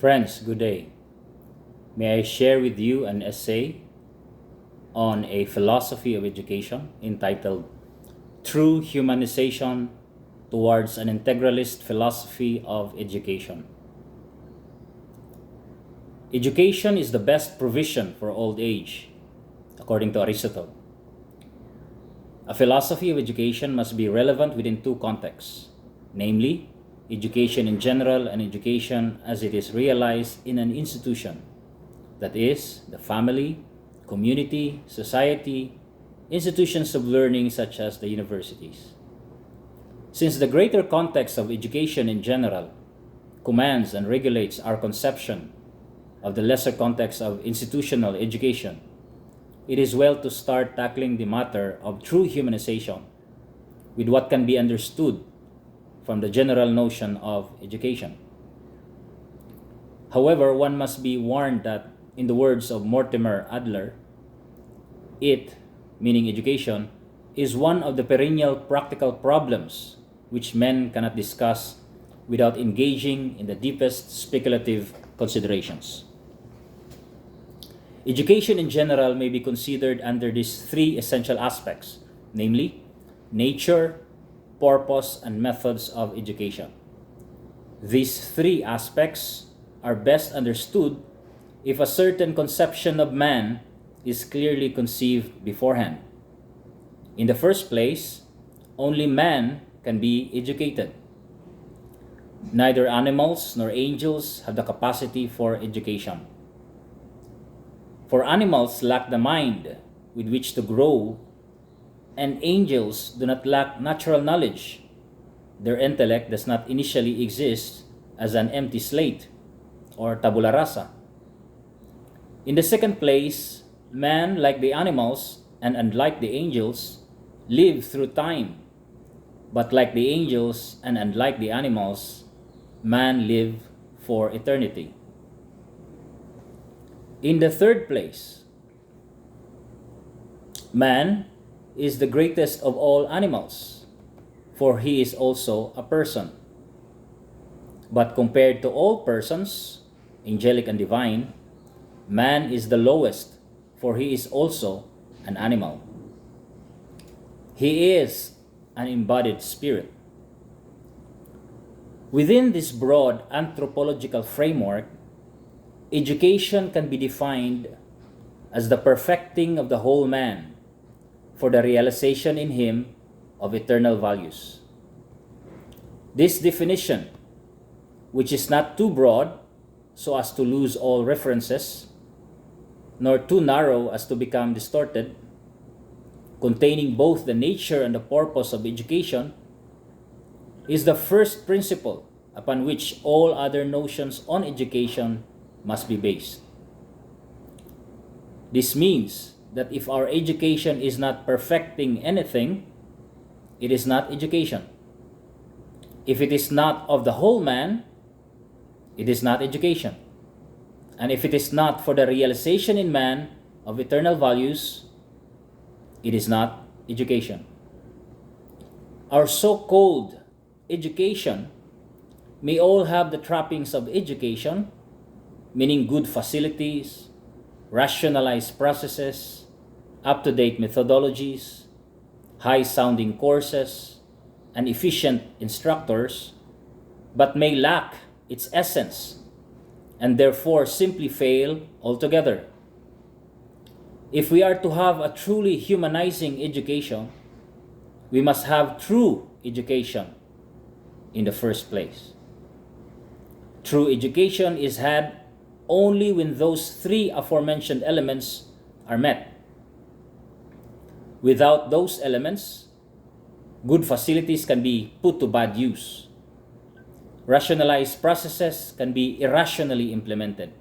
Friends, good day. May I share with you an essay on a philosophy of education entitled True Humanization Towards an Integralist Philosophy of Education. Education is the best provision for old age, according to Aristotle. A philosophy of education must be relevant within two contexts, namely, education in general and education as it is realized in an institution, that is, the family, community, society, institutions of learning such as the universities. Since the greater context of education in general commands and regulates our conception of the lesser context of institutional education, it is well to start tackling the matter of true humanization with what can be understood from the general notion of education. However, one must be warned that, in the words of Mortimer Adler, it, meaning education, is one of the perennial practical problems which men cannot discuss without engaging in the deepest speculative considerations. Education in general may be considered under these three essential aspects, namely, nature, purpose, and methods of education. These three aspects are best understood if a certain conception of man is clearly conceived beforehand. In the first place, only man can be educated. Neither animals nor angels have the capacity for education. For animals lack the mind with which to grow, and angels do not lack natural knowledge. Their intellect does not initially exist as an empty slate or tabula rasa. In the second place, man, like the animals and unlike the angels, live through time. But like the angels and unlike the animals, man live for eternity. In the third place, man is the greatest of all animals, for he is also a person. But compared to all persons, angelic and divine, man is the lowest, for he is also an animal. He is an embodied spirit. Within this broad anthropological framework, education can be defined as the perfecting of the whole man for the realization in him of eternal values. This definition, which is not too broad so as to lose all references, nor too narrow as to become distorted, containing both the nature and the purpose of education, is the first principle upon which all other notions on education must be based. This means that if our education is not perfecting anything, it is not education. If it is not of the whole man, it is not education. And if it is not for the realization in man of eternal values, it is not education. Our so-called education may all have the trappings of education, meaning good facilities, rationalized processes, up-to-date methodologies, high-sounding courses, and efficient instructors, but may lack its essence and therefore simply fail altogether. If we are to have a truly humanizing education, we must have true education in the first place. True education is had only when those three aforementioned elements are met. Without those elements, good facilities can be put to bad use. Rationalized processes can be irrationally implemented.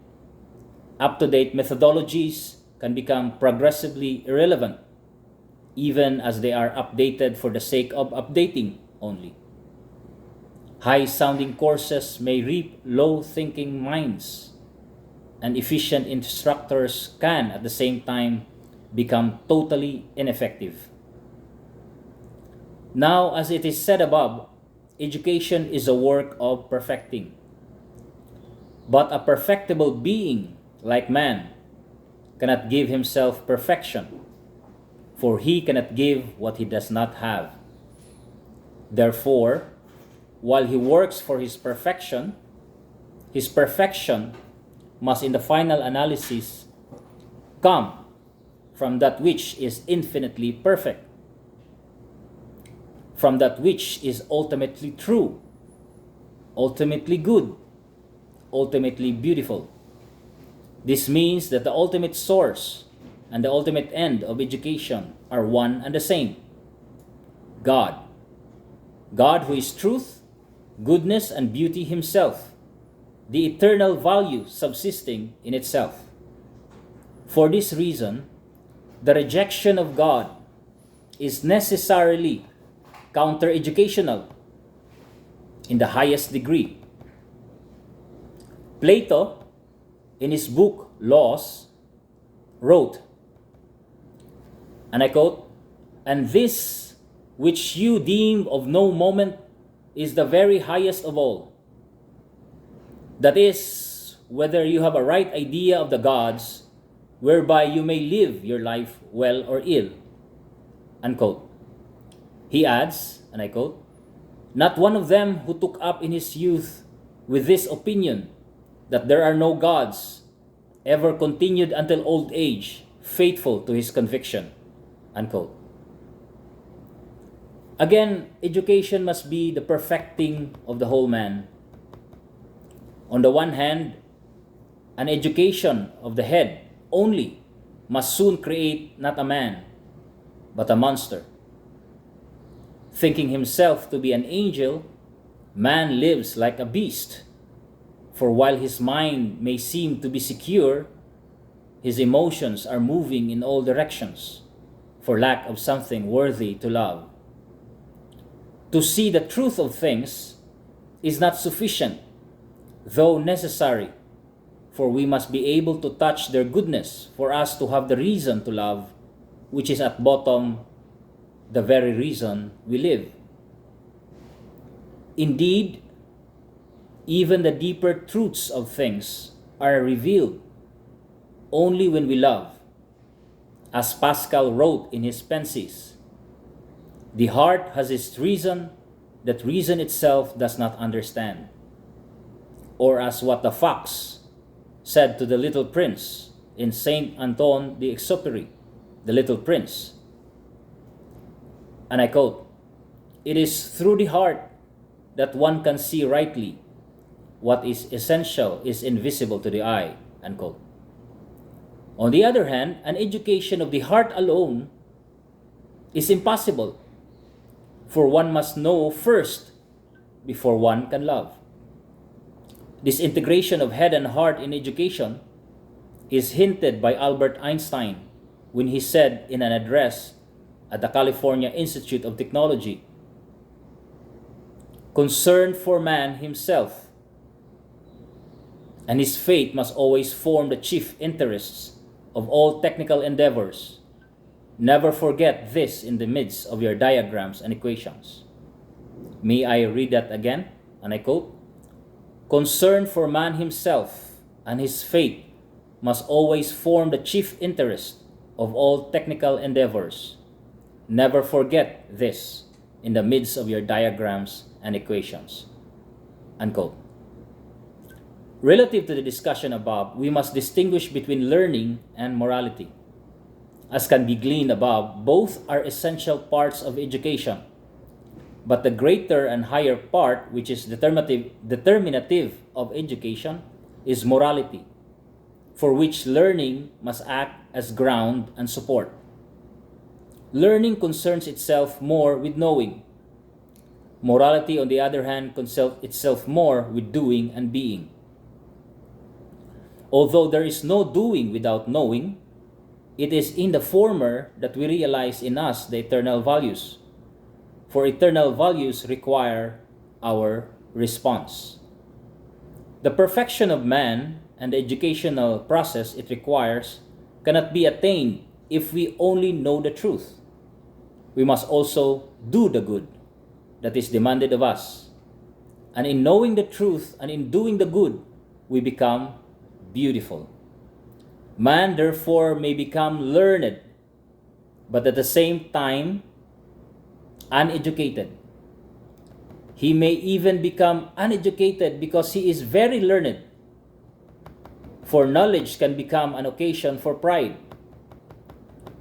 Up-to-date methodologies can become progressively irrelevant, even as they are updated for the sake of updating only. High-sounding courses may reap low-thinking minds, and efficient instructors can, at the same time, become totally ineffective. Now, as it is said above, education is a work of perfecting. But a perfectible being like man cannot give himself perfection, for he cannot give what he does not have. Therefore, while he works for his perfection must in the final analysis come from that which is infinitely perfect, from that which is ultimately true, ultimately good, ultimately beautiful. This means that the ultimate source and the ultimate end of education are one and the same: God. God who is truth, goodness, and beauty himself, the eternal value subsisting in itself. For this reason, the rejection of God is necessarily counter-educational in the highest degree. Plato, in his book Laws, wrote, and I quote, "And this which you deem of no moment is the very highest of all. That is, whether you have a right idea of the gods, whereby you may live your life well or ill." Unquote. He adds, and I quote, "Not one of them who took up in his youth with this opinion that there are no gods ever continued until old age faithful to his conviction." Unquote. Again, education must be the perfecting of the whole man. On the one hand, an education of the head only must soon create not a man, but a monster. Thinking himself to be an angel, man lives like a beast. For while his mind may seem to be secure, his emotions are moving in all directions for lack of something worthy to love. To see the truth of things is not sufficient, though necessary, for we must be able to touch their goodness for us to have the reason to love, which is at bottom the very reason we live. Indeed, even the deeper truths of things are revealed only when we love. As Pascal wrote in his Pensies, "The heart has its reason that reason itself does not understand." Or as what the fox said to the little prince in Saint Antoine de Exupéry, The Little Prince, and I quote, "It is through the heart that one can see rightly. What is essential is invisible to the eye." Unquote. On the other hand, an education of the heart alone is impossible, for one must know first before one can love. This integration of head and heart in education is hinted by Albert Einstein when he said in an address at the California Institute of Technology, "Concern for man himself and his fate must always form the chief interests of all technical endeavors. Never forget this in the midst of your diagrams and equations." May I read that again? And I quote, "Concern for man himself and his fate must always form the chief interest of all technical endeavors. Never forget this in the midst of your diagrams and equations." Unquote. Relative to the discussion above, we must distinguish between learning and morality. As can be gleaned above, both are essential parts of education. But the greater and higher part, which is determinative of education, is morality, for which learning must act as ground and support. Learning concerns itself more with knowing. Morality, on the other hand, concerns itself more with doing and being. Although there is no doing without knowing, it is in the former that we realize in us the eternal values. For eternal values require our response. The perfection of man and the educational process it requires cannot be attained if we only know the truth. We must also do the good that is demanded of us. And in knowing the truth and in doing the good, we become beautiful. Man, therefore, may become learned, but at the same time, uneducated. He may even become uneducated because he is very learned. For knowledge can become an occasion for pride,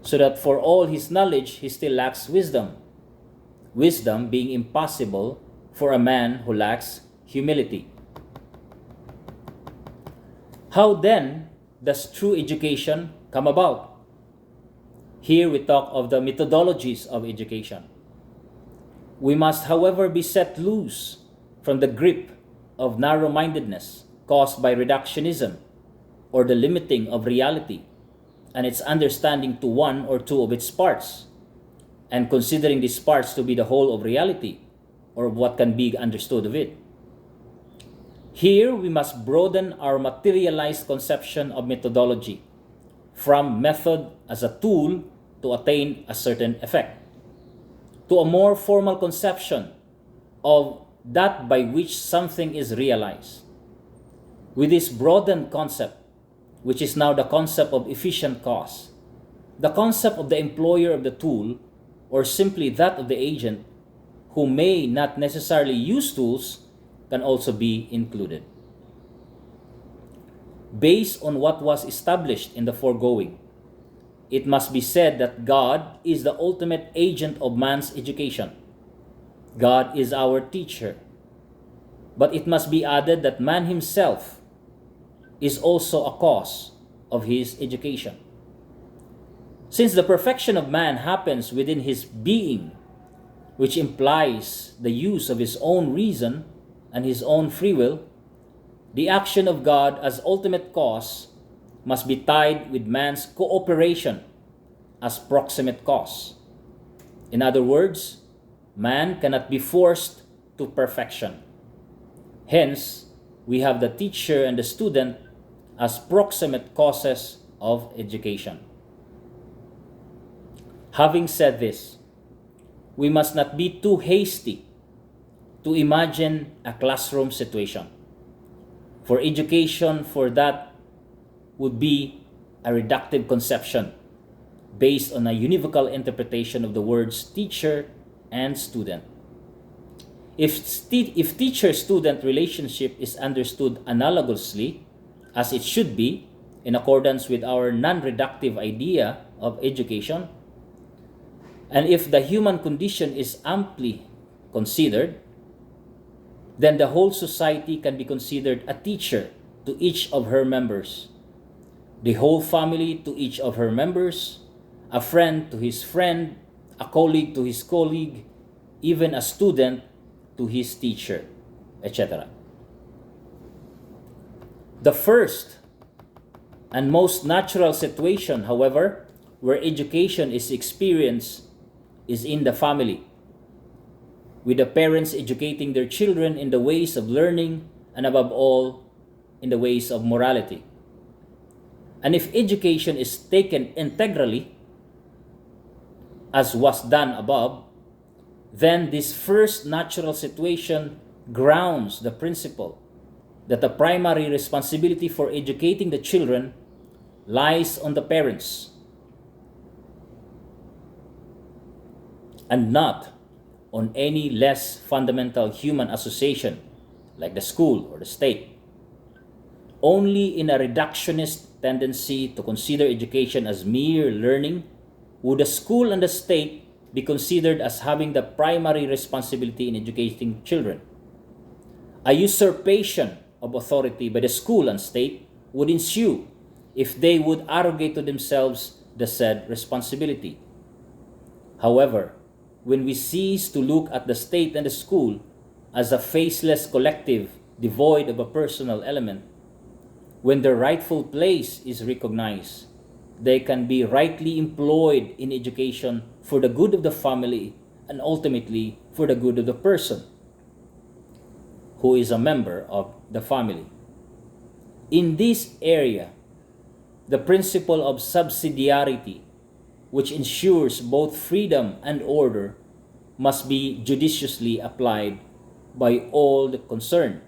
so that for all his knowledge, he still lacks wisdom. Wisdom being impossible for a man who lacks humility. How then does true education come about? Here we talk of the methodologies of education. We must, however, be set loose from the grip of narrow-mindedness caused by reductionism or the limiting of reality and its understanding to one or two of its parts, and considering these parts to be the whole of reality or what can be understood of it. Here we must broaden our materialized conception of methodology from method as a tool to attain a certain effect, to a more formal conception of that by which something is realized. With this broadened concept, which is now the concept of efficient cause, the concept of the employer of the tool, or simply that of the agent, who may not necessarily use tools, can also be included. Based on what was established in the foregoing, it must be said that God is the ultimate agent of man's education. God is our teacher. But it must be added that man himself is also a cause of his education. Since the perfection of man happens within his being, which implies the use of his own reason and his own free will, the action of God as ultimate cause must be tied with man's cooperation as proximate cause. In other words, man cannot be forced to perfection. Hence, we have the teacher and the student as proximate causes of education. Having said this, we must not be too hasty to imagine a classroom situation. For education, for that would be a reductive conception based on a univocal interpretation of the words teacher and student. If teacher-student relationship is understood analogously, as it should be, in accordance with our non-reductive idea of education, and if the human condition is amply considered, then the whole society can be considered a teacher to each of her members, the whole family to each of her members, a friend to his friend, a colleague to his colleague, even a student to his teacher, etc. The first and most natural situation, however, where education is experienced is in the family, with the parents educating their children in the ways of learning and above all, in the ways of morality. And if education is taken integrally, as was done above, then this first natural situation grounds the principle that the primary responsibility for educating the children lies on the parents and not on any less fundamental human association like the school or the state. Only in a reductionist tendency to consider education as mere learning would the school and the state be considered as having the primary responsibility in educating children. A usurpation of authority by the school and state would ensue if they would arrogate to themselves the said responsibility. However, when we cease to look at the state and the school as a faceless collective devoid of a personal element, when their rightful place is recognized, they can be rightly employed in education for the good of the family and ultimately for the good of the person who is a member of the family. In this area, the principle of subsidiarity, which ensures both freedom and order, must be judiciously applied by all concerned,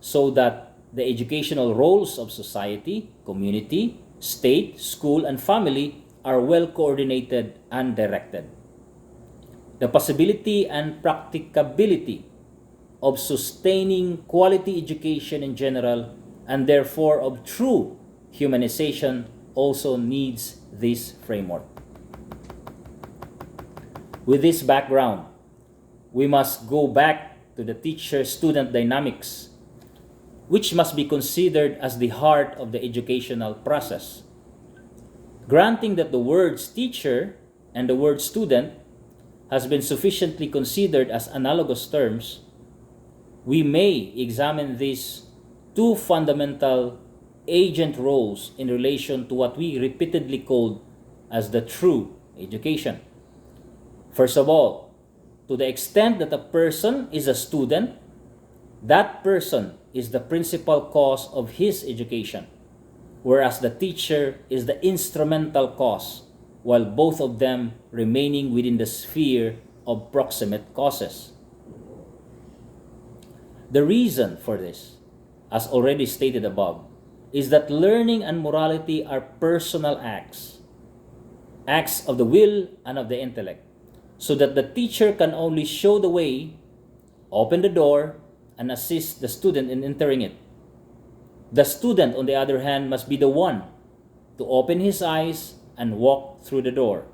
so that the educational roles of society, community, state, school, and family are well coordinated and directed. The possibility and practicability of sustaining quality education in general, and therefore of true humanization, also needs this framework. With this background, we must go back to the teacher-student dynamics, which must be considered as the heart of the educational process. Granting that the words teacher and the word student has been sufficiently considered as analogous terms, we may examine these two fundamental agent roles in relation to what we repeatedly called as the true education. First of all, to the extent that a person is a student, that person is the principal cause of his education, whereas the teacher is the instrumental cause, while both of them remaining within the sphere of proximate causes. The reason for this, as already stated above, is that learning and morality are personal acts of the will and of the intellect, so that the teacher can only show the way, open the door, and assist the student in entering it. The student, on the other hand, must be the one to open his eyes and walk through the door.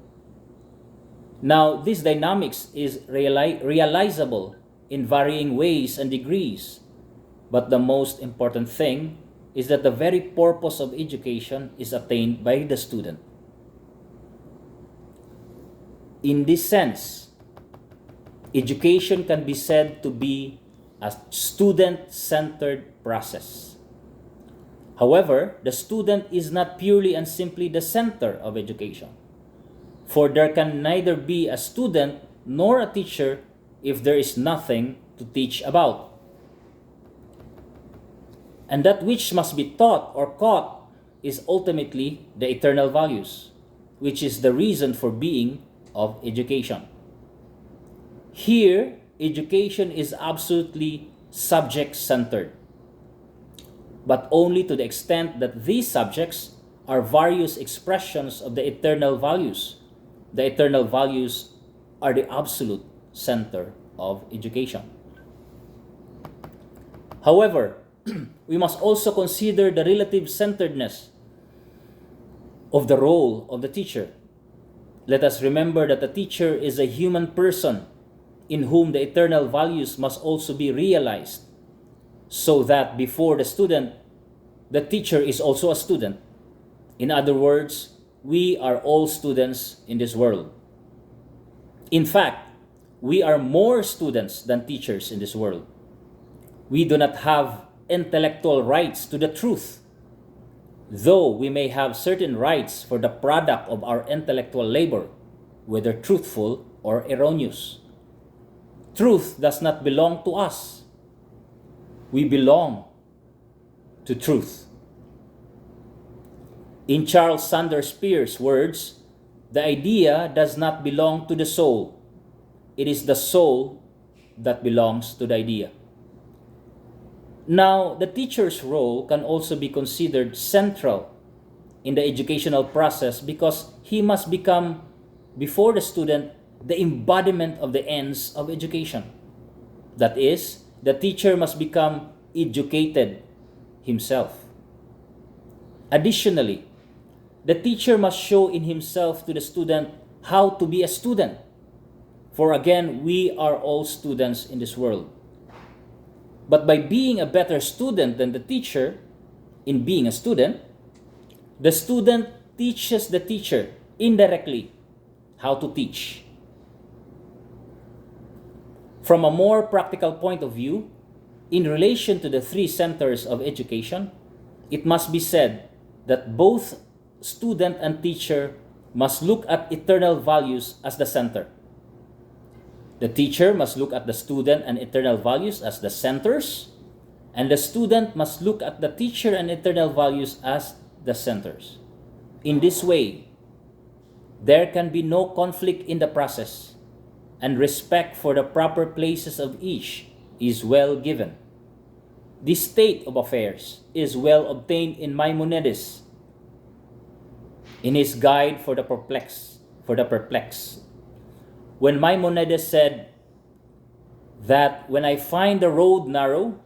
Now, this dynamics is realizable in varying ways and degrees, but the most important thing is that the very purpose of education is attained by the student. In this sense, education can be said to be a student-centered process. However, the student is not purely and simply the center of education, for there can neither be a student nor a teacher if there is nothing to teach about. And that which must be taught or caught is ultimately the eternal values, which is the reason for being of education. Here, education is absolutely subject-centered, but only to the extent that these subjects are various expressions of the eternal values. The eternal values are the absolute center of education. However, we must also consider the relative centeredness of the role of the teacher. Let us remember that the teacher is a human person in whom the eternal values must also be realized, so that before the student, the teacher is also a student. In other words, we are all students in this world. In fact, we are more students than teachers in this world. We do not have intellectual rights to the truth, though we may have certain rights for the product of our intellectual labor, whether truthful or erroneous. Truth does not belong to us. We belong to truth. In Charles Sanders Peirce's words, the idea does not belong to the soul. It is the soul that belongs to the idea. Now, the teacher's role can also be considered central in the educational process because he must become, before the student, the embodiment of the ends of education. That is, the teacher must become educated himself. Additionally, the teacher must show in himself to the student how to be a student. For again, we are all students in this world. But by being a better student than the teacher, in being a student, the student teaches the teacher indirectly how to teach. From a more practical point of view, in relation to the three centers of education, it must be said that both student and teacher must look at eternal values as the center. The teacher must look at the student and eternal values as the centers, and the student must look at the teacher and eternal values as the centers. In this way, there can be no conflict in the process, and respect for the proper places of each is well given. This state of affairs is well obtained in Maimonides in his guide for the perplexed. When Maimonides said that when I find the road narrow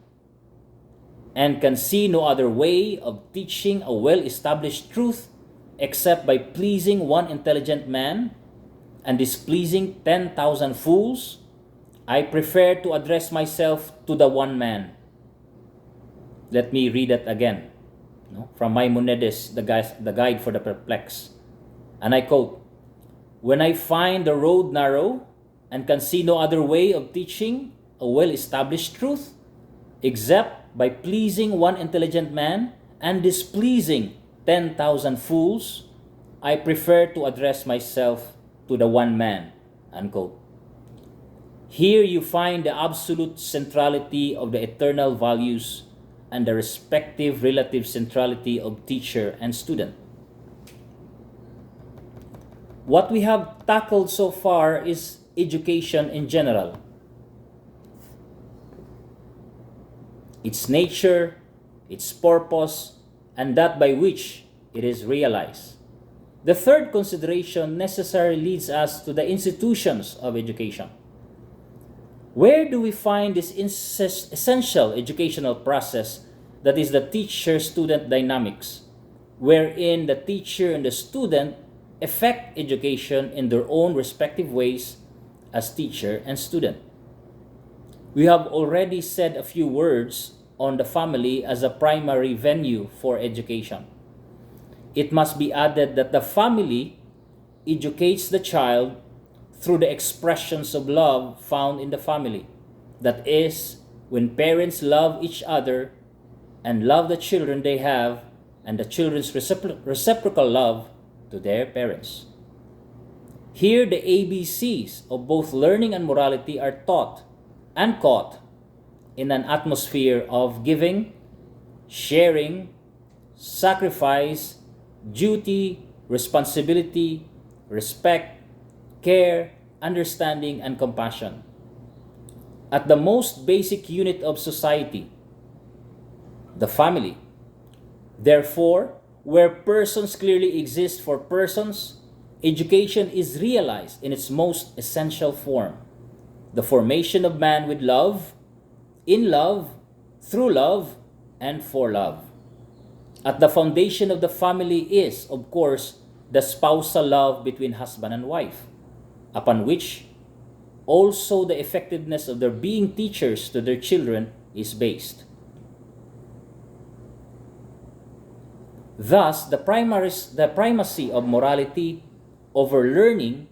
and can see no other way of teaching a well-established truth except by pleasing one intelligent man and displeasing 10,000 fools, I prefer to address myself to the one man. Let me read it again. From Maimonides, the guide for the perplexed. And I quote, "When I find the road narrow and can see no other way of teaching a well-established truth except by pleasing one intelligent man and displeasing 10,000 fools, I prefer to address myself to the one man." Unquote. Here you find the absolute centrality of the eternal values and the respective relative centrality of teacher and student. What we have tackled so far is education in general, its nature, its purpose, and that by which it is realized. The third consideration necessarily leads us to the institutions of education. Where do we find this essential educational process that is the teacher-student dynamics, wherein the teacher and the student effect education in their own respective ways as teacher and student? We have already said a few words on the family as a primary venue for education. It must be added that the family educates the child through the expressions of love found in the family. That is, when parents love each other and love the children they have, and the children's reciprocal love to their parents. Here, the ABCs of both learning and morality are taught and caught in an atmosphere of giving, sharing, sacrifice, duty, responsibility, respect, care, understanding, and compassion. At the most basic unit of society, the family. Therefore, where persons clearly exist for persons, education is realized in its most essential form: the formation of man with love, in love, through love, and for love. At the foundation of the family is, of course, the spousal love between husband and wife, upon which also the effectiveness of their being teachers to their children is based. Thus, the primacy of morality over learning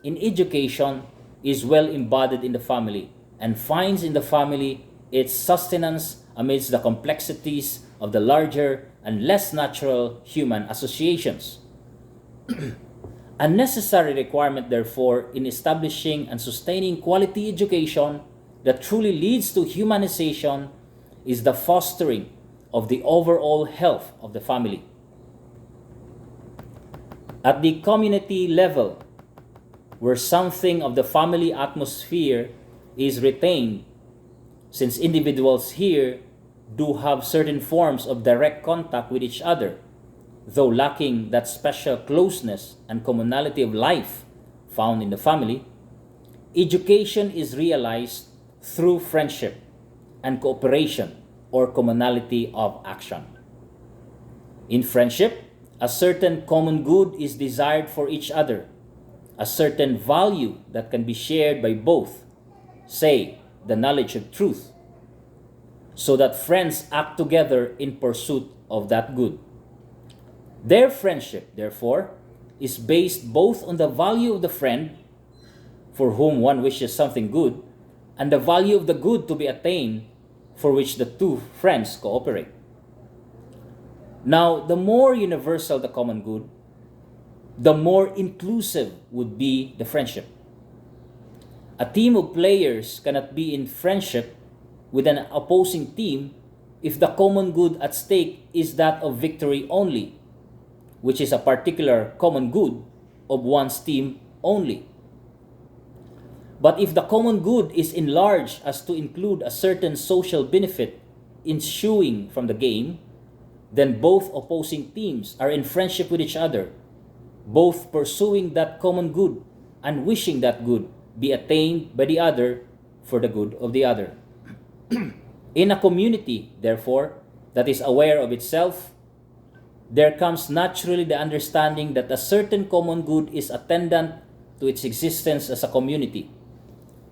in education is well embodied in the family and finds in the family its sustenance amidst the complexities of the larger and less natural human associations. A necessary requirement, therefore, in establishing and sustaining quality education that truly leads to humanization is the fostering of the overall health of the family. At the community level, where something of the family atmosphere is retained, since individuals here do have certain forms of direct contact with each other, though lacking that special closeness and commonality of life found in the family, education is realized through friendship and cooperation or commonality of action. In friendship, a certain common good is desired for each other, a certain value that can be shared by both, say, the knowledge of truth, so that friends act together in pursuit of that good. Their friendship, therefore, is based both on the value of the friend, for whom one wishes something good, and the value of the good to be attained, for which the two friends cooperate. Now, the more universal the common good, the more inclusive would be the friendship. A team of players cannot be in friendship with an opposing team if the common good at stake is that of victory only, which is a particular common good of one's team only. But if the common good is enlarged as to include a certain social benefit ensuing from the game, then both opposing teams are in friendship with each other, both pursuing that common good and wishing that good be attained by the other for the good of the other. In a community, therefore, that is aware of itself, there comes naturally the understanding that a certain common good is attendant to its existence as a community,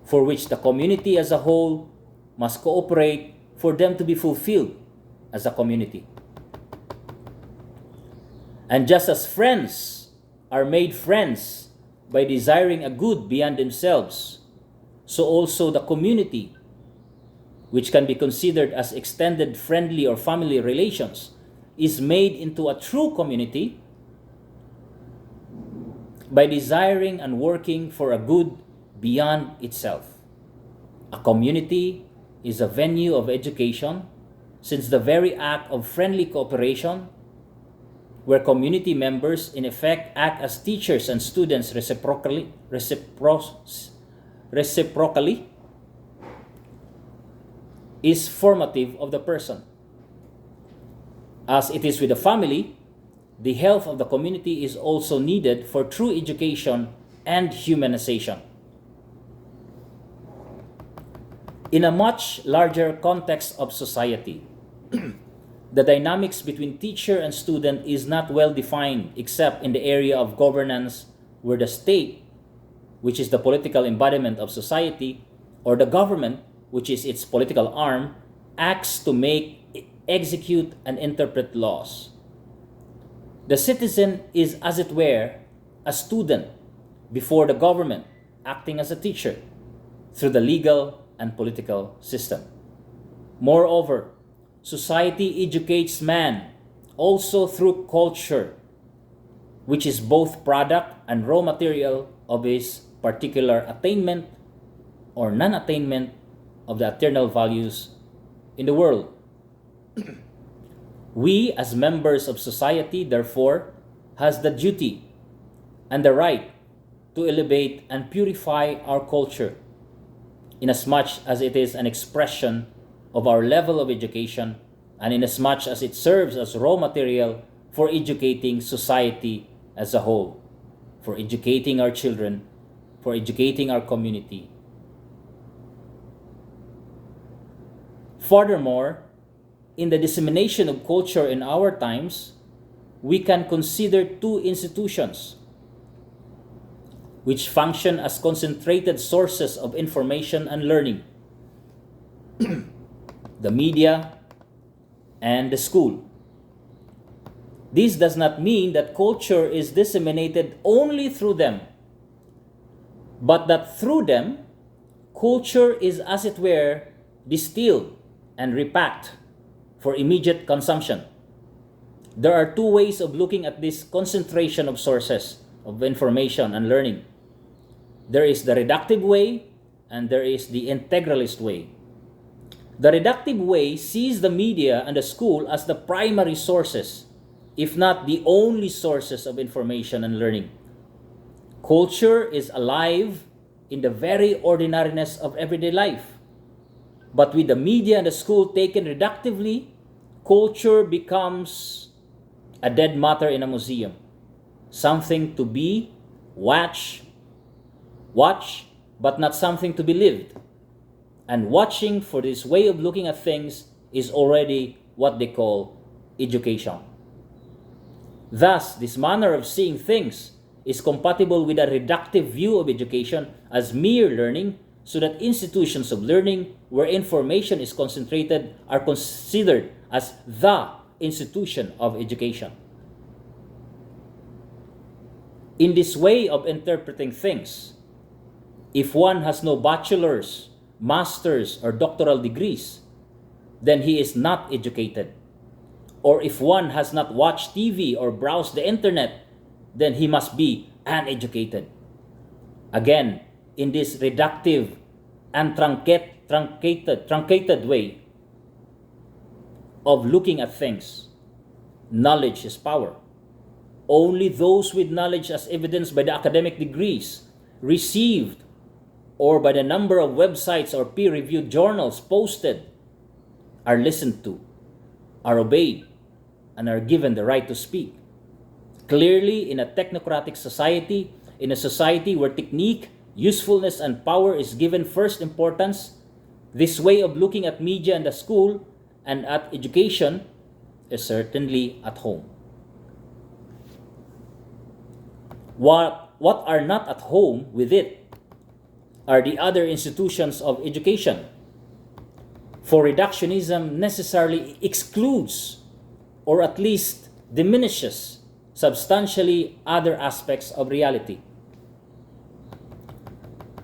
for which the community as a whole must cooperate for them to be fulfilled as a community. And just as friends are made friends by desiring a good beyond themselves, so also the community, which can be considered as extended friendly or family relations, is made into a true community by desiring and working for a good beyond itself. A community is a venue of education, since the very act of friendly cooperation, where community members in effect act as teachers and students reciprocally, is formative of the person. As it is with the family, the health of the community is also needed for true education and humanization. In a much larger context of society, the dynamics between teacher and student is not well defined except in the area of governance, where the state, which is the political embodiment of society, or the government, which is its political arm, acts to make, execute, and interpret laws. The citizen is, as it were, a student before the government, acting as a teacher through the legal and political system. Moreover, society educates man also through culture, which is both product and raw material of his particular attainment or non-attainment of the eternal values in the world. We, as members of society, therefore, has the duty and the right to elevate and purify our culture, inasmuch as it is an expression of our level of education, and inasmuch as it serves as raw material for educating society as a whole, for educating our children, for educating our community. Furthermore, in the dissemination of culture in our times, we can consider two institutions which function as concentrated sources of information and learning: the media and the school. This does not mean that culture is disseminated only through them, but that through them, culture is, as it were, distilled and repacked for immediate consumption. There are two ways of looking at this concentration of sources of information and learning. There is the reductive way and there is the integralist way. The reductive way sees the media and the school as the primary sources, if not the only sources of information and learning. Culture is alive in the very ordinariness of everyday life. But with the media and the school taken reductively, culture becomes a dead matter in a museum, something to be watched, but not something to be lived. And watching for this way of looking at things is already what they call education. Thus, this manner of seeing things is compatible with a reductive view of education as mere learning, so that institutions of learning where information is concentrated are considered as the institution of education. In this way of interpreting things, if one has no bachelor's, master's, or doctoral degrees, then he is not educated. Or if one has not watched TV or browsed the internet, then he must be uneducated. Again, in this reductive and truncated way of looking at things, knowledge is power. Only those with knowledge, as evidenced by the academic degrees received or by the number of websites or peer-reviewed journals posted, are listened to, are obeyed, and are given the right to speak. Clearly, in a technocratic society, in a society where technique, usefulness, and power is given first importance, this way of looking at media and the school and at education is certainly at home. What are not at home with it are the other institutions of education. For reductionism necessarily excludes, or at least diminishes, substantially other aspects of reality.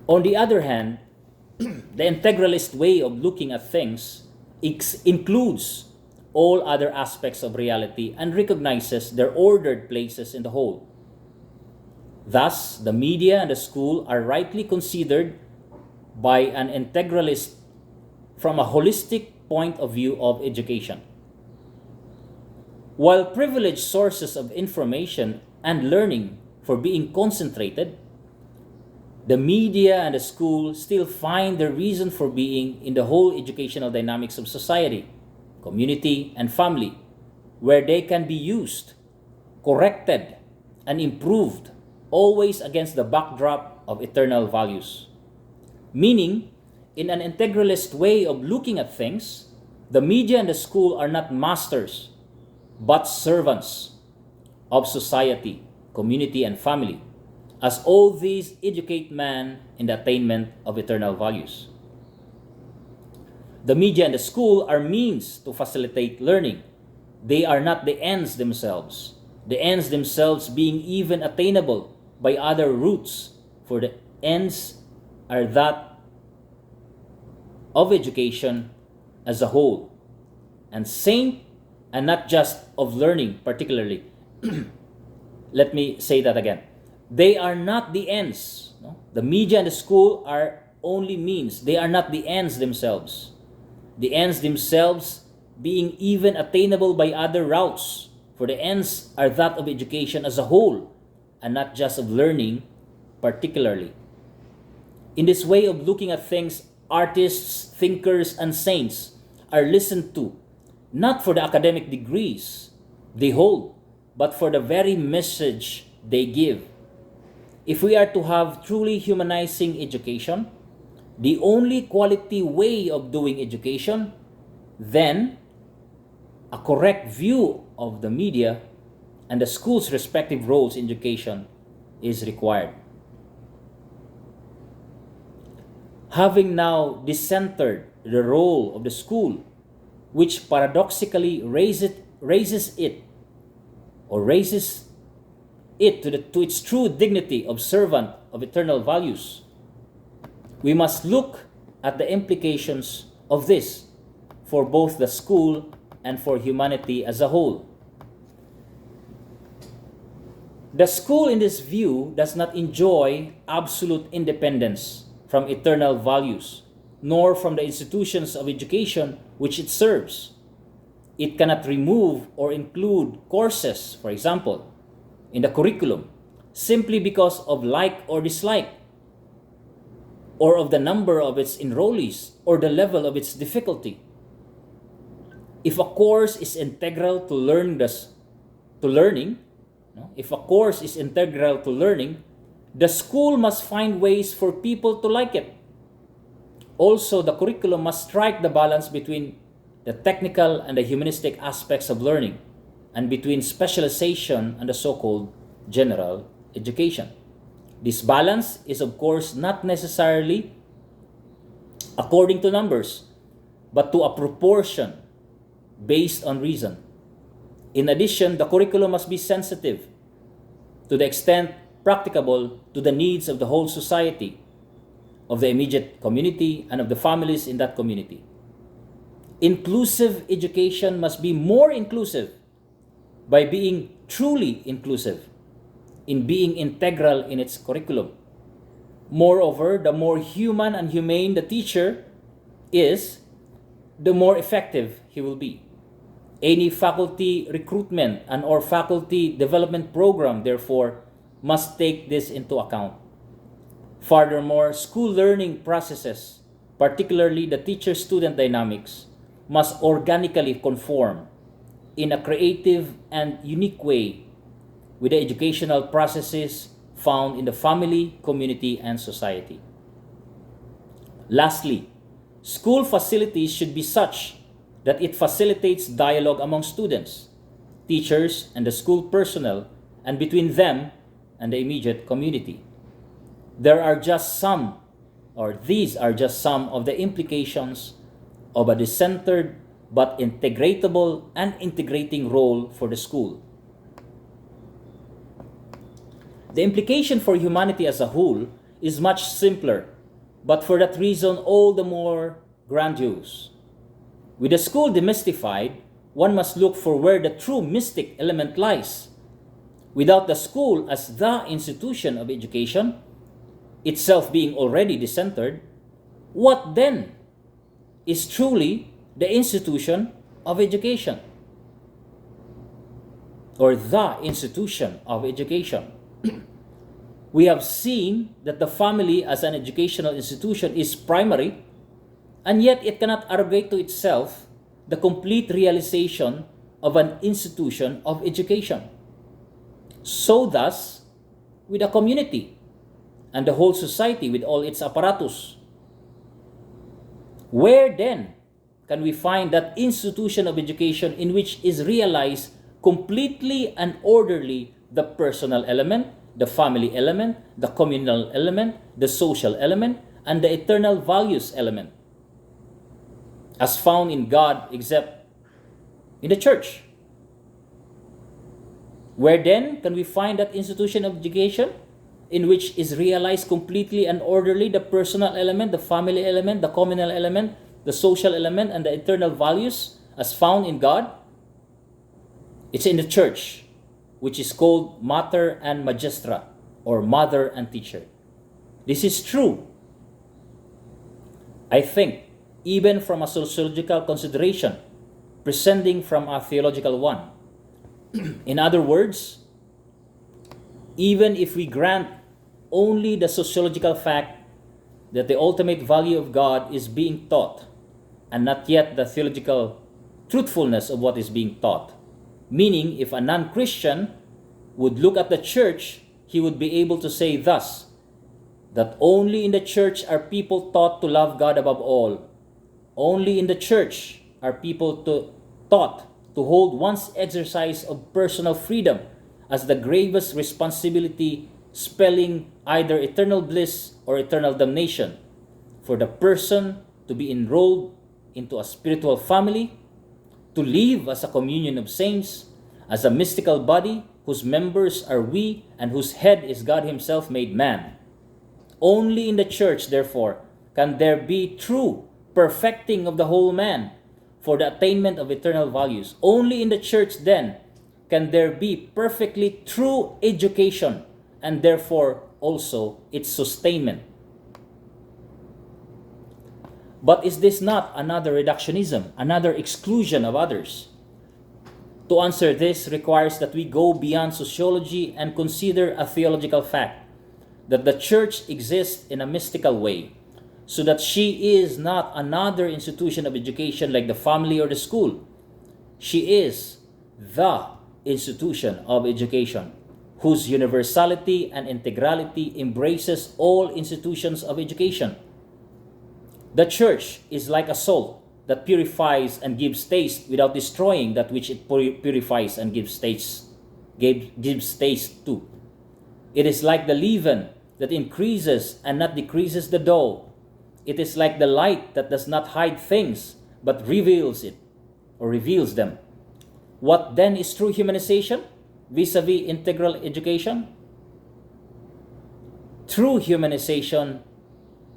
On the other hand, the integralist way of looking at things includes all other aspects of reality and recognizes their ordered places in the whole. Thus, the media and the school are rightly considered by an integralist from a holistic point of view of education. While privileged sources of information and learning for being concentrated, the media and the school still find their reason for being in the whole educational dynamics of society, community, and family, where they can be used, corrected, and improved, always against the backdrop of eternal values. Meaning, in an integralist way of looking at things, the media and the school are not masters, but servants of society, community, and family, as all these educate man in the attainment of eternal values. The media and the school are means to facilitate learning. They are not the ends themselves, the ends themselves being even attainable by other routes, for the ends are that of education as a whole, and not just of learning particularly. Let me say that again. They are not the ends. No? The media and the school are only means. They are not the ends themselves. The ends themselves being even attainable by other routes, for the ends are that of education as a whole, and not just of learning particularly. In this way of looking at things, artists, thinkers, and saints are listened to, not for the academic degrees they hold, but for the very message they give. If we are to have truly humanizing education, the only quality way of doing education, then a correct view of the media and the school's respective roles in education is required. Having now decentered the role of the school, which paradoxically raises it to its true dignity of servant of eternal values, we must look at the implications of this for both the school and for humanity as a whole. The school in this view does not enjoy absolute independence from eternal values, nor from the institutions of education which it serves. It cannot remove or include courses, for example, in the curriculum, simply because of like or dislike, or of the number of its enrollees, or the level of its difficulty. If a course is integral to learning, the school must find ways for people to like it. Also, the curriculum must strike the balance between the technical and the humanistic aspects of learning, and between specialization and the so-called general education. This balance is, of course, not necessarily according to numbers, but to a proportion based on reason. In addition, the curriculum must be sensitive to the extent practicable to the needs of the whole society, of the immediate community, and of the families in that community. Inclusive education must be more inclusive by being truly inclusive, in being integral in its curriculum. Moreover, the more human and humane the teacher is, the more effective he will be. Any faculty recruitment and or faculty development program, therefore, must take this into account. Furthermore, school learning processes, particularly the teacher-student dynamics, must organically conform in a creative and unique way with the educational processes found in the family, community, and society. Lastly, school facilities should be such that it facilitates dialogue among students, teachers, and the school personnel, and between them and the immediate community. These are just some of the implications of a decentered but integratable and integrating role for the school. The implication for humanity as a whole is much simpler, but for that reason all the more grandiose. With the school demystified, one must look for where the true mystic element lies. Without the school as the institution of education, itself being already decentered, what then is truly the institution of education? Or the institution of education? We have seen that the family as an educational institution is primary, and yet it cannot arrogate to itself the complete realization of an institution of education. So thus, with a community and the whole society with all its apparatus, where then can we find that institution of education in which is realized completely and orderly the personal element, the family element, the communal element, the social element, and the eternal values element, as found in God except in the church? Where then can we find that institution of education in which is realized completely and orderly the personal element, the family element, the communal element, the social element, and the eternal values as found in God? It's in the church, which is called Mater and Magistra, or Mother and Teacher. This is true, I think, even from a sociological consideration, prescinding from a theological one. In other words, even if we grant only the sociological fact that the ultimate value of God is being taught, and not yet the theological truthfulness of what is being taught, meaning if a non-Christian would look at the church, he would be able to say thus, that only in the church are people taught to love God above all. Only in the church are people taught to hold one's exercise of personal freedom as the gravest responsibility, spelling either eternal bliss or eternal damnation for the person to be enrolled into a spiritual family, to live as a communion of saints, as a mystical body whose members are we and whose head is God Himself made man. Only in the church, therefore, can there be true perfecting of the whole man for the attainment of eternal values. Only in the church, then, can there be perfectly true education and therefore also its sustainment. But is this not another reductionism, another exclusion of others? To answer this requires that we go beyond sociology and consider a theological fact, that the church exists in a mystical way, so that she is not another institution of education like the family or the school. She is the institution of education, whose universality and integrality embraces all institutions of education. The church is like a salt that purifies and gives taste without destroying that which it purifies and gives taste to. It is like the leaven that increases and not decreases the dough. It is like the light that does not hide things but reveals them. What then is true humanization vis-a-vis integral education? True humanization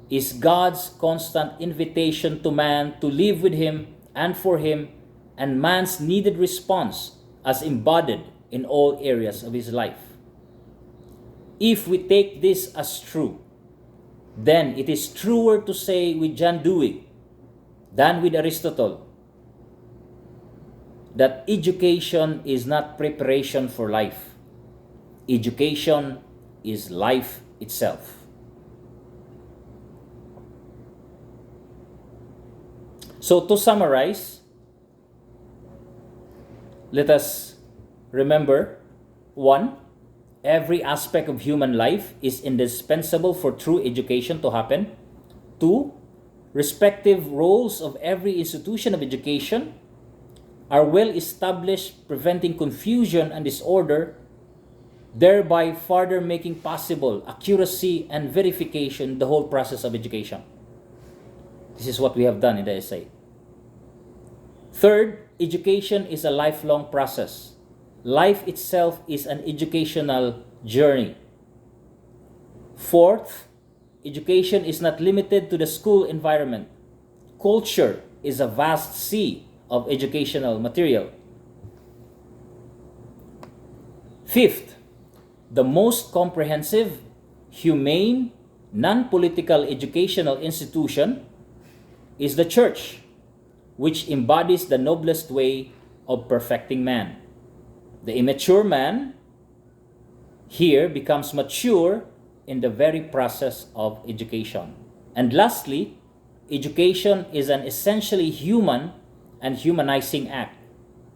is God's constant invitation to man to live with Him and for Him, and man's needed response as embodied in all areas of his life. If we take this as true, then it is truer to say with John Dewey than with Aristotle that education is not preparation for life. Education is life itself. So to summarize, Let us remember, 1, every aspect of human life is indispensable for true education to happen. 2, respective roles of every institution of education are well established, preventing confusion and disorder, thereby further making possible accuracy and verification in the whole process of education. This is what we have done in the essay. Third, education is a lifelong process. Life itself is an educational journey. Fourth, education is not limited to the school environment. Culture is a vast sea of educational material. Fifth, the most comprehensive, humane, non-political educational institution is the church, which embodies the noblest way of perfecting man. The immature man here becomes mature in the very process of education. And lastly, education is an essentially human and humanizing act.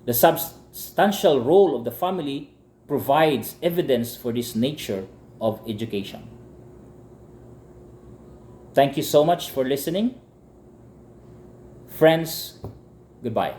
The substantial role of the family provides evidence for this nature of education. Thank you so much for listening. Friends, goodbye.